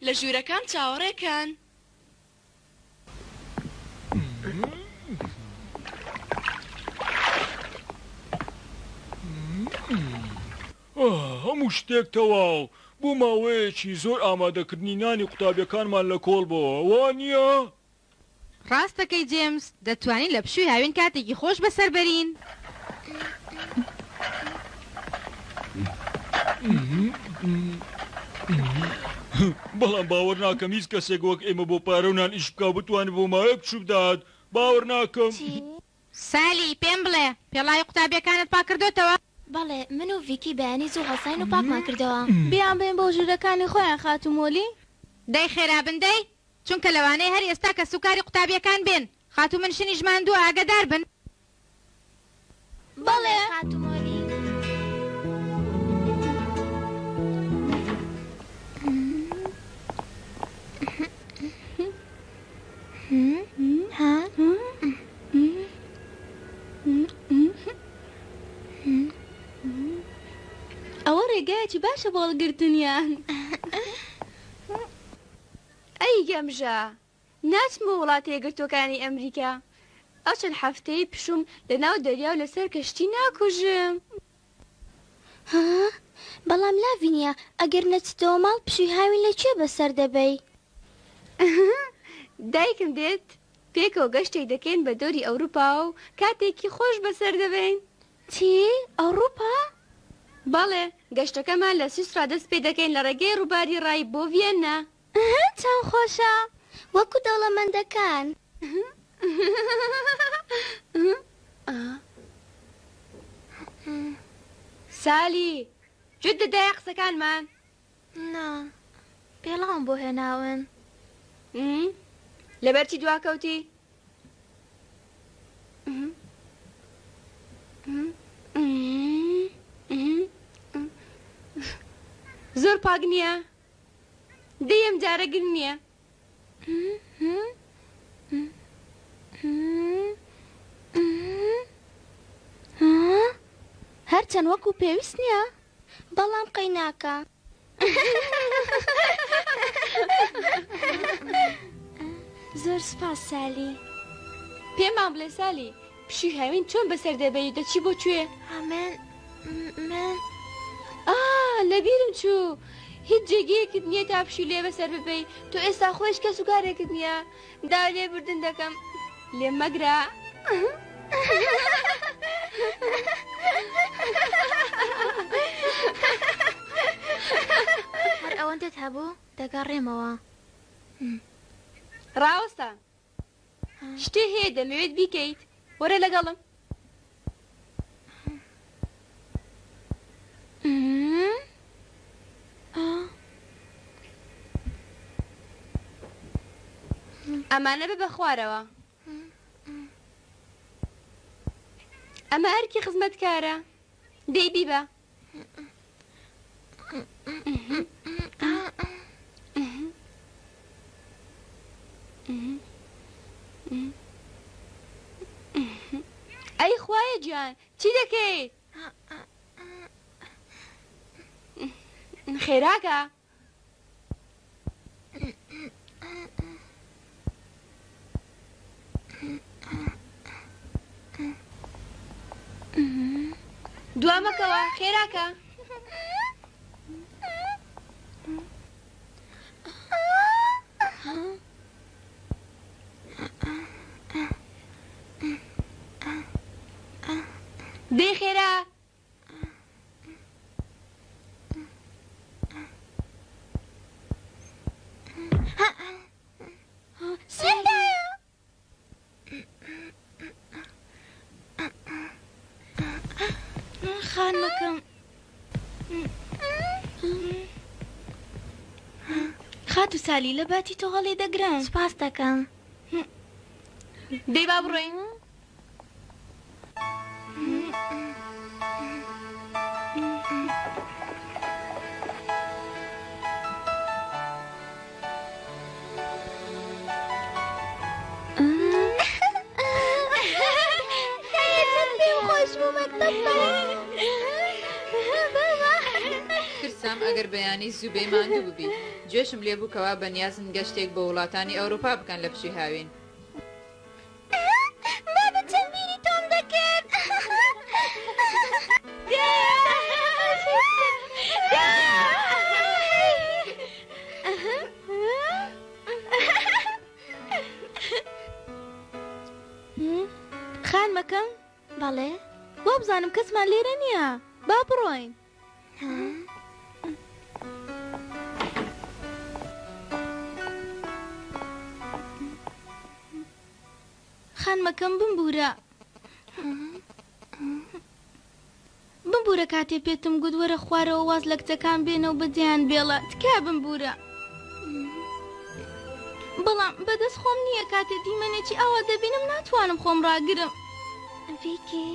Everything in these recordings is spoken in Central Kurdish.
لە ژوورەکان چاوەڕێکان. هەموو شتێک تەواو بۆ ماوەیەکی زۆر ئامادەکردنی نانی قوتابیەکانمان لە کۆڵ بووە، وانییە؟ ڕاستەکەی جێمس، دەتوانین لە پشووی هاوین کاتێکی خۆش بەسەر بەرین. بەڵام باوەڕ ناکەم هیچ کەسێک وەک ئێمە بۆ پارە و نان ئیش بکا بتوانێت بۆ ماوەیەک بچوو بدات. باوەڕ ناکەم. سالی پێم بڵێ پێڵای قوتابیەکانت پاکردوتەوە؟ بەڵێ من و ڤیکی بەیانی زوو هەڵساین و پاکمان کردەوە. بیان بێن بۆ ژوورەکانی خۆیان خاتومۆلی. دەی خێرابن دەی چونکە لەوانەیە هەر ئێستا کە سوکاری قوتابیەکان بێن خاتو من شنی ژماندووە ئاگادار بن. بەڵێ خاتومۆلی. ئەوە ڕێگایەکی باشە بۆ هەڵگرتنیان. ئەی گەمژە ناچم بۆ وڵاتی یەکگرتووەکانی ئەمریکا. ئەو چەند هەفتەی پشوم لە ناو دەریا و لەسەر کەشتی ناکوژم. بەڵام لاڤینیا ئەگەر نەچیتەوە ماڵ پشووی هاوین لەکوێ بەسەر دەبەی؟ دایکم دێت پێکەوە گەشتێک دەکەین بە دۆری ئەوروپا و کاتێکی خۆش بەسەر دەبین. چی؟ ئەوروپا؟ بەڵێ گەشتەکەمان لە سویسرا دەست پێ دەکەین لە ڕێگەی ڕووباری ڕای بۆ ڤێننا. چەند خۆشە وەکو دەوڵەمەندەکان. سالی جوت دەدایە قسەکانمان؟ نا پێڵاوم بۆ هێناون. لەبەرچی دواکەوتی؟ زۆر پاک نییە؟ دەیەم جارەگر نییە؟ هەرچەند وەکو پێویست نییە بەڵام قەی ناکە. زۆر سپاس سالی. پێمان بڵێ سالی پشووی هاوین چۆن بەسەر دەبەی دەچی بۆ کوێ؟ من لەبیرم چوو هیچ جێگەیەکت نییە تا پشووی لێ بەسەر ببەی. تۆ ئێستا خۆش کەس و کارێکت نییە. دا لێ بردن دەکەم لێم مەگرە. هەر ئەوەندەت هەبوو دەگەڕێمەوە. ڕاوەستە شتێ هەیە دەمەوێت بیکەیت وەرە لەگەڵم. ئەمانە بە بەخوارەوە. ئەمە هەرکی خزمەتکارە دەی بیبە. ئەی خوایە گیان چی دەکەیت؟ خێراکە؟ دوامەکەوە خێراکە؟ دەی خێرا؟ سندایە؟ خانمەکەم خات و سالی لە باتی تۆ هەڵێ دەگرن. سپاس دەکەم. دەی با بڕۆین. ئەگەر بەیانی زوبەی ماندوو ببی گوێشم لێ بووکەوە بەنیازن گەشتێک بە وڵاتانی ئەوروپا بکەن لە پشی هاوین. بابە چەند بیری تۆم دەکرد. خان مەکەم؟ بەڵێ وا بزانم کەسمان لێرە نییە، با بڕۆین. خان مەکەم بمبورە. بمبورە کاتێ پێتم گوت وەرە خوارەوە واز لە کچەکان بێنەوە بەجیان بێڵە تکا بمبورە. بەڵام بەدەست خۆم نییە کاتێ دیمەنێکی ئاوا دەبینم ناتوانم خۆم ڕاگرم. ڤیکی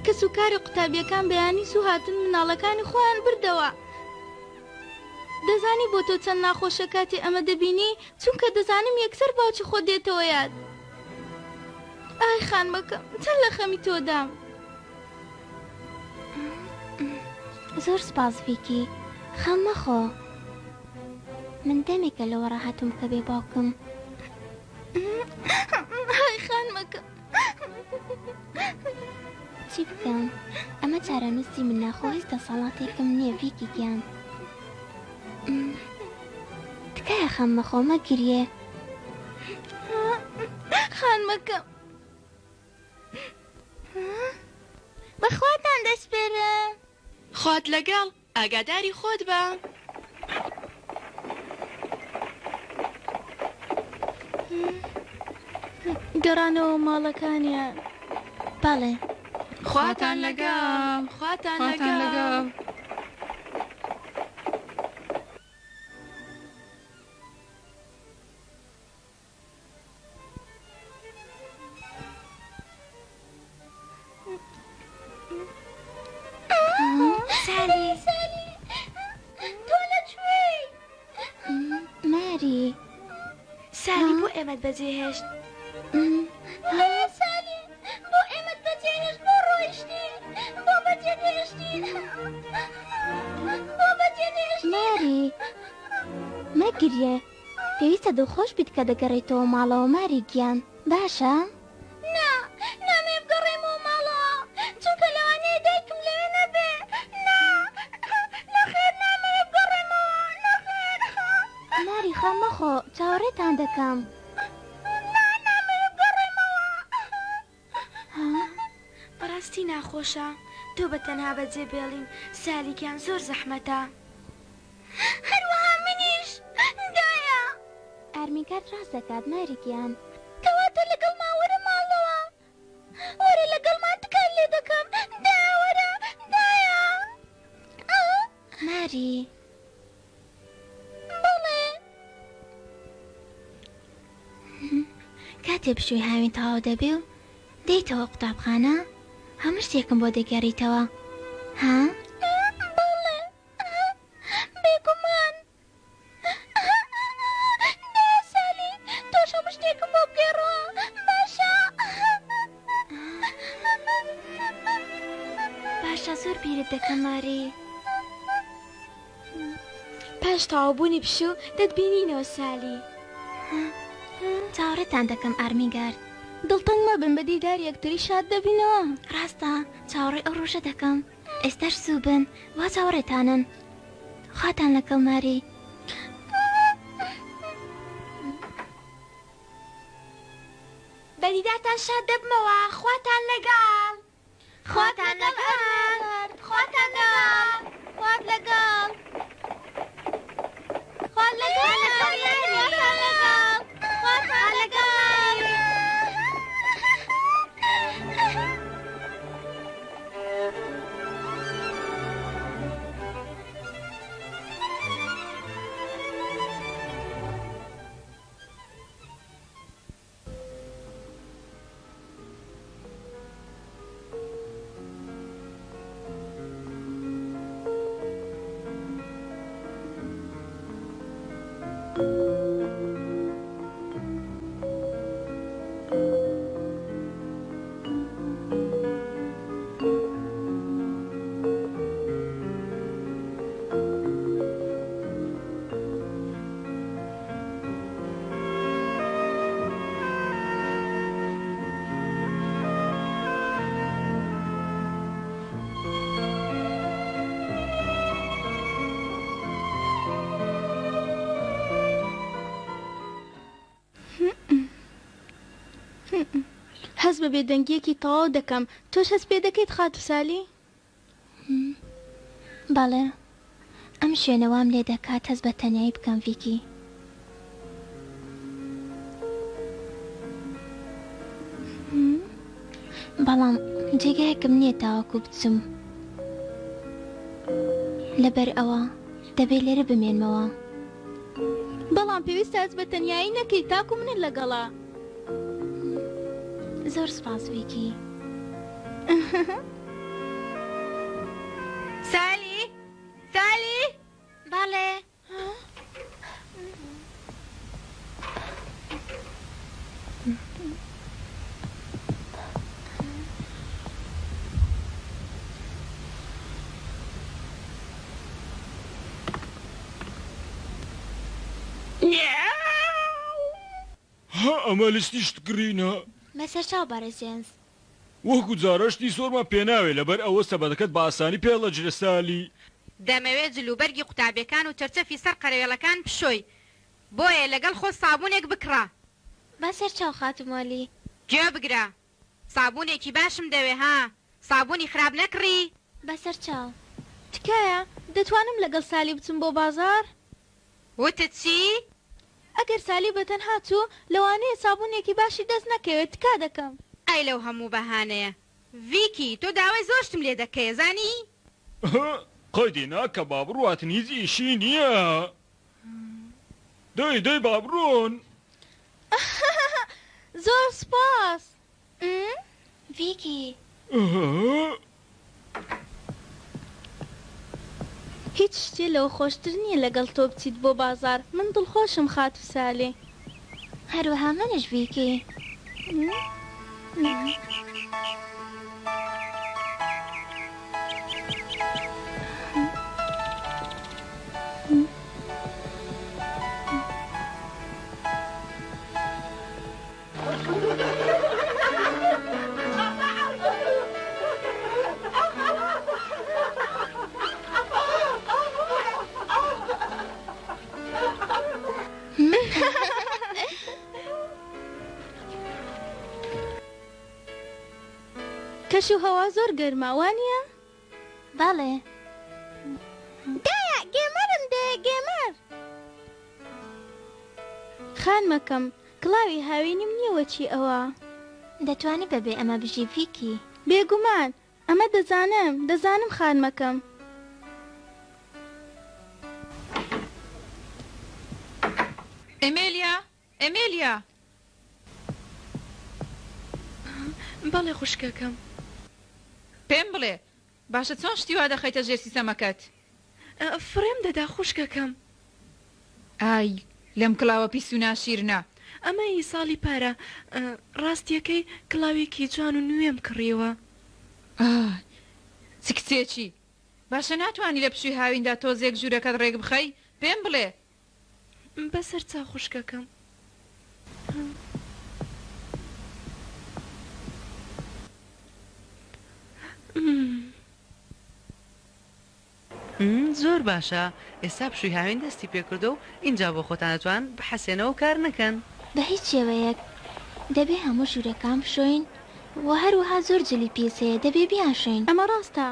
کەس و کاری قوتابیەکان بەیانی سو هاتن مناڵەکانی خۆیان بردەوە. دەزانی بۆ تۆ چەند ناخۆشە کاتی ئەمە دەبینی چونکە دەزانم یەکسەر باوکی خۆ دێتەوە یاد. ئای خان مەکەم چەند لە خەمی تۆدام. زۆر سپاس ڤیکی، خەم مەخۆ. من دەمێکە لەوە ڕاهاتم کە بێ باوکم. ئای خان مەکەم. چی بکەم؟ ئەمە چارەنووسی من ناخۆ هیچ دەسەڵاتێکم نییە ڤیکی گیان. تکایە خەم مەخۆ مەگریێ. خان مەکەم. بەخواتان دەسپێرم. خۆت لەگەڵ ئاگاداری خۆت بە. گەڕانەوە ماڵەکانیان. بەڵێ خواتان لەگەڵ. خواتان لەگەڵ. سالی تۆ لەکوێی؟ ماری سالی بۆ ئێمەت بەجێهێشت. سالی بۆ ئێمەت بەجێهێشت بۆ ڕۆیشتی بۆ بەجێهێشتی بۆ بەجێهێشتی. ماری مەگریێ، پێویستە دڵخۆش بیت کە دەگەڕێیتەوە ماڵەوە ماری گیان، باشە؟ نامێ بگەڕێمەوە ماڵەوە چونکە لەوانەیە دایکم لەوێ نەبێ. نەخێر نامێ بگەڕێمەوە نەخێر. ماری خەم مەخۆ چاوەڕێتان دەکەم. نامێ بگەڕێمەوە. بەڕاستی ناخۆشە تۆ بە تەنها بەجێ بێڵین سالیکیان زۆر زەحمەتە. هەروەها منیش دایە. ئارمیکات ڕاست دەکات ماری گیان. کەواتە لەگەڵ ماوەرە ماڵەوە وەرە لەگەڵمان تکان لێ دەکەم. داوەرە دایە. ماری بەڵێ کاتێ بشووی هاوین تەواو دەبێ و دەیتەوە قوتابخانە هەموو شتێکم بۆ دەگەڕیتەوە ها؟ بەڵێ بێگومان. دایە سالی تۆش هەموو شتێکم بۆ بگێڕەوە باشە؟ باشە زۆر بیرت دەکەم ماری. پاش تەواوبوونی پشوو دەتبینینەوە سالی. چاوەڕێتان دەکەم ئارمیگار. دڵتەنگ مەبن بە دیدار یەکتری شاد دەبینەوە. ڕاستە چاوەڕێ ئەو ڕۆژە دەکەم. ئێستاش سوو بن وا چاوەڕێتانن. خواتان لەگەڵ ماری. بە دیدارتان شاد دەبمەوە. خواتان لەگەڵ. خواتان لەگەڵ. خواتان لەگەڵ. خوات لەگەڵ. خوات لەگەڵ. خواتان لەگەڵ. هەز بە بێدەنگیەکی تەواو دەکەم. تۆش هەست پێ دەکەیت خاتو سالی؟ بەڵێ ئەم شوێنەوام لێ دەکات هەست بە تەنیایی بکەم ڤیکی. بەڵام جێگایەکم نییە تاوەکو بچم. لەبەر ئەوە دەبێت لێرە بمێنمەوە. بەڵام پێویستە هەست بە تەنیایی نەکەی تاکو منت لەگەڵا. زۆر سپاس ڤیکی. سالی سالی بەڵێ ئەمە لستی شتگرینە بەسەر چاو بەرەزێنس. وەکو جارەشتی زۆرمان پێناوێت لەبەر ئەوە سەبەتەکەت بە ئاسانی پێڵەجرە سالی. دەمەوێت جلوبەرگی قوتابیەکان و چەرچەفی سەر قەرەوێڵەکان پشۆی بۆیە لەگەڵ خۆ سابوونێک بکڕە. بەسەر چاو خاتمۆلی. گوێ بگرە سابوونێکی باشم دەوێ ها سابوونی خراپ نەکڕی. بەسەر چاو تکایە دەتوانم لەگەڵ سالی بچم بۆ بازار؟ وتت چی؟ ئەگەر سالی بەتەنها چوو لەوانەیە سابوونێکی باشی دەست نەکەوێت تکا دەکەم. ئەی لەو هەموو بەهانەیە ڤیکی تۆ داوای زۆشتم لێ دەکەی زانی؟ قەیدێنا کە بابڕواتن هیچ ئیشی نییە. دەی بابڕۆن. زۆر سپاس. ڤیکی هیچ شتێ لەوە خۆشتر نییە لەگەڵ تۆ بچیت بۆ بازار. من دڵخۆشم خاتو سالی. هەروەها منش ڤیکی. کەش و هەوا زۆر گەرمە وانە؟ بەڵێ دایە گێمەرم دێ گێمەر. خان مەکەم کڵاوی هاوینم نییەوە چی ئەوە؟ دەتوانی بەبێ ئەمە بژی ڤیکی؟ بێگومان ئەمە دەزانم خان مەکەم. ئێمێلیا بەڵێ خوشکەکەم. پێم بڵێ باشە چۆن شتی وا دەخەیتە ژێر سیستەمەکەت؟ فرێم دەدا خوشکەکەم. ئای لەم کڵاوە پیس و ناشیرنە. ئەمەی ساڵی پارە ڕاستیەکەی کڵاوێکی جوان و نوێم کڕیەوە. چ کچێکی باشە ناتوانانی لە پشووی هاویندا تۆزێک ژوورەکەت ڕێک بخەی؟ پێم بڵێ. بەسەر چا خوشکەکەم. زۆر باشە ئێستا پشووی هاوین دەستی پێکردو و اینجا بۆ خۆتانەتوان بحەسێنەوە کار نەکەن. بە هیچ شێوەیەک دەبێ هەموو ژوورەکان بشۆین و هەروەها زۆر جلی پێسەیە دەبێ بیانشۆین. ئەمە ڕاستە؟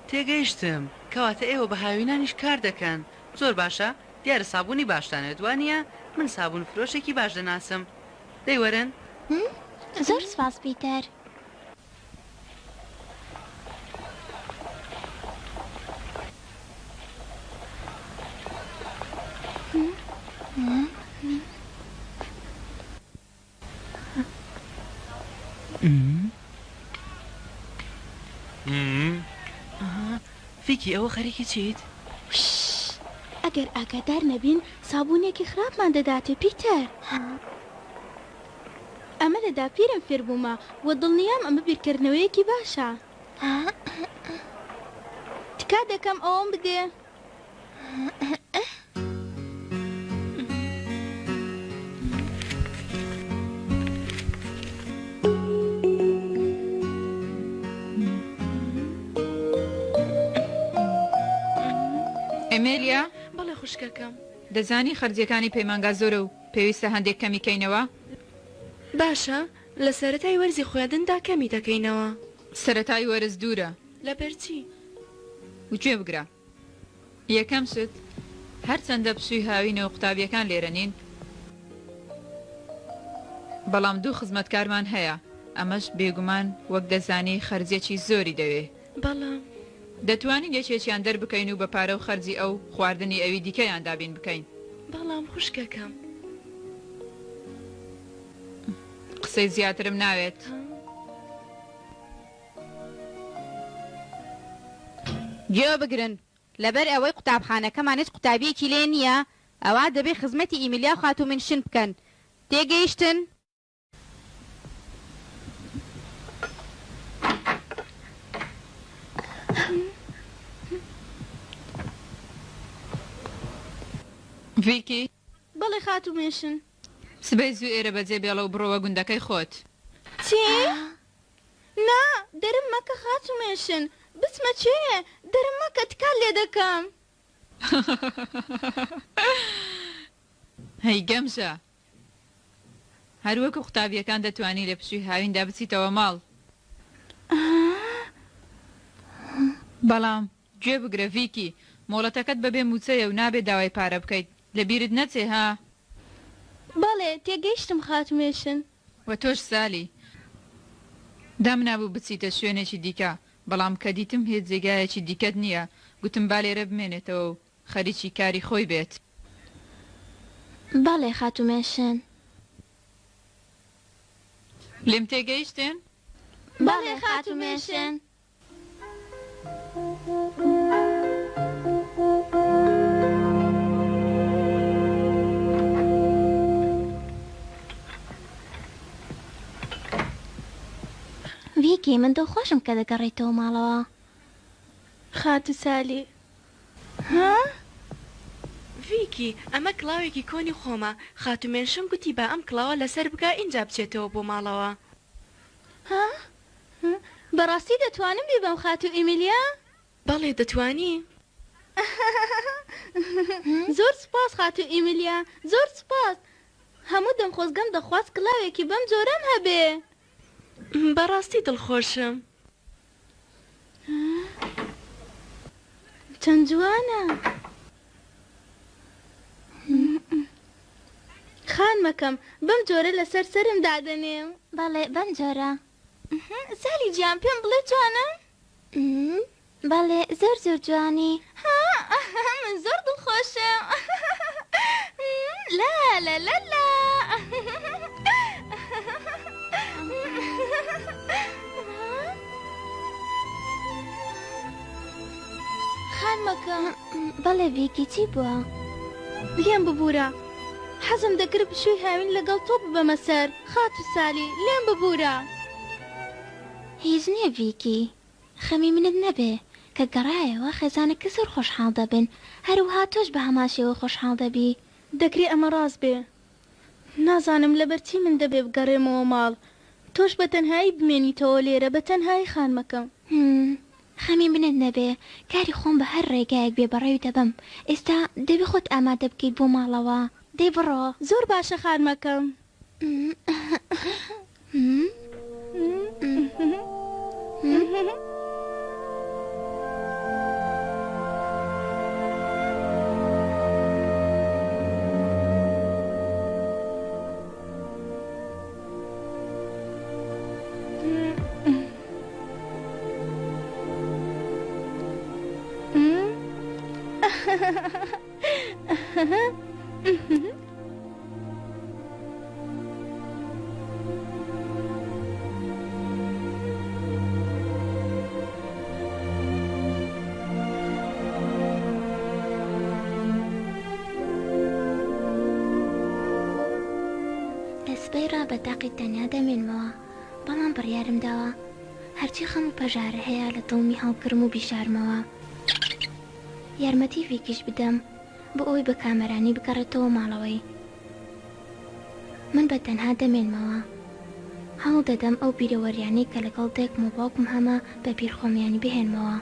تێگەیشتم کەواتە ئێوە بە هاوینانیش کار دەکەن. زۆر باشە دیارە سابوونی باشتانێت وانە من سابوون فرۆشێکی باش دەناسم. دەیوەرن؟ زۆر سپاس پیتەر. ڤیکی ئەوە خەریکی چیت؟ ئەگەر ئاگادار نەبین سابوونێکی خراپمان دەداتێ پیتەر. ئەمە لە داپیرم فێر بوومە و دڵنیام ئەمە بیرکردنەوەیەکی باشە. تکا دەکەم ئەوەم بدێ. ئێمێلیا بەڵێ خوشکەکەم. دەزانی خەرجیەکانی پەیمانگا زۆرە و پێویستە هەندێک کەمی کەینەوە؟ باشە لە سەرەتای وەرزی خوێندندا کەمی دەکەینەوە. سەرەتای وەرز دوورە لەبەرچی؟ وگوێ بگرە. یەکەم شت هەرچەندە پشووی هاوینەوە قوتابیەکان لێرە نین، بەڵام دوو خزمەتکارمان هەیە، ئەمەش بێگومان وەک دەزانی خەرجێکی زۆری دەوێ. بەڵام دەتوانین یەکێکیان دەربکەین و بە پارە و خەرجی ئەو خواردنی ئەوی دیکەیان دابین بکەین. بەڵام خوشکەکەم قسەی زیاترم ناوێت. گوێ بگرن، لەبەر ئەوەی قوتابخانەکەمان هیچ قوتابیەکی لێ نییە، ئەوا دەبێ خزمەتی ئیملیا خاتومنشن بکەن. تێگەیشتن؟ ڤیکی؟ بەڵێ خاتومێشن. سبەی زوو ئێرە بەجێ بێڵە و بڕۆوە گوندەکەی خۆت. چی؟ نا، دەرم مەکە خاتومێشن، بچمە چێ؟ دەرم مەکە تکال لێ دەکەم. هەی گەمژە، هەروەکو قوتابیەکان دەتوانی لە پشووی هاویندا بچیتەوە ماڵ. بەڵام گوێ بگرە ڤیکی، مۆڵەتەکەت بەبێ موچەیە و نابێ داوای پارە بکەیت. لەبیرت نەچێ ها؟ بەڵێ تێگەیشتم خاتومێشن. وە تۆش سالی دام نابوو بچیتە شوێنێکی دیکە، بەڵام کە دیتم هیچ جێگایەکی دیکەت نییە، گوتم با لێرە بمێنێتەوە و خەریکی کاری خۆی بێت. بەڵێ خاتومێشن. لێم تێگەیشتن؟ بەڵێ خاتومێشن. ڤیکی، من دڵخۆشم کە دەگەڕێیتەوە ماڵەوە. خاتو سالی. ها؟ ڤیکی، ئەمە کڵاوێکی کۆنی خۆمە. خاتومێنشم گوتی با ئەم کڵاوە لەسەر بکە ئینجا بچێتەوە بۆ ماڵەوە. ها؟ بەڕاستی دەتوانم بێ بەم خاتو ئیملیا؟ بەڵێ دەتوانی. زۆر سپاس خاتو ئیملیا، زۆر سپاس. هەموو دەمخۆزگەم دەخواست کڵاوێکی بەم جۆرەم هەبێ. بەڕاستی دڵخۆشم. چەند جوانە. خان مەکەم بەم جۆرە لەسەر سرم دادەنێم. بەڵێ بەم جۆرە. سالی گیان پێم بڵێ جوانە؟ بەڵێ زۆر زۆر جوانی. من زۆر دڵخۆشم. لا لا لا لا. خان مەکەم. بەڵێ ڤیکی، چی بووە؟ لێم ببوورە. حەزم دەکرد بشووی هاوین لەگەڵ تۆ ببەمە سەر. خاتو سالی لێم ببوورە. هیچ نییە ڤیکی، خەمی منت نەبێ کە گەڕایەوە خێزانەکە زۆر خۆشحاڵ دەبن، هەروەها تۆش بە هەماشەوە خۆشحاڵ دەبی. دەکرێت ئەمە ڕاست بێ. نازانم لەبەرچی من دەبێ بگەڕێمەوە ماڵ. تۆش بە تەنهایی بمێنیتەوە لێرە، بە تەنهایی خان مەکەم. خەمی منت نەبێ، کاری خۆم بە هەر ڕێگایەک بێ بەڕێوی دەبم. ئێستا دەبێ خۆت ئامادە بکەیت بۆ ماڵەوە. دەی بڕۆ. زۆر باشە خان مەکەم. دەسبەی ڕابە تاقی تەنیا دەمێنمەوە، بەڵام بڕیارم داوە هەرچی خەم و پەژارە هەیە لە دڵمی هەڵگرم و بیشارمەوە. یارمەتی ڤیکیش بدەم بۆ ئەوی بە کامەرانی بگەڕێتەوە ماڵەوەی. من بە تەنها دەمێنمەوە، هەوڵ دەدەم ئەو بیرەوەریانەی کە لەگەڵ دایکم و باوکم هەمە بە بیرخۆمیانی بهێنمەوە.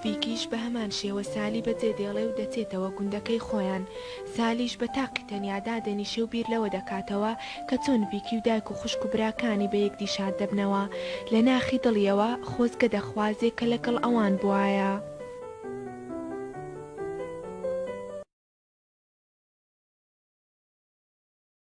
ڤیکیش بە هەمان شێوە سالی بەجێ دێڵێ و دەچێتەوە گوندەکەی خۆیان. سالیش بە تاقی تەنیادا دەنیشە و بیر لەوە دەکاتەوە کە چۆن ڤیکی و دایک و خوشک و براکانی بە یەکدی شاد دەبنەوە. لە ناخی دڵیەوە خۆزگە دەخوازێ کە لەگەڵ ئەوان بوایە.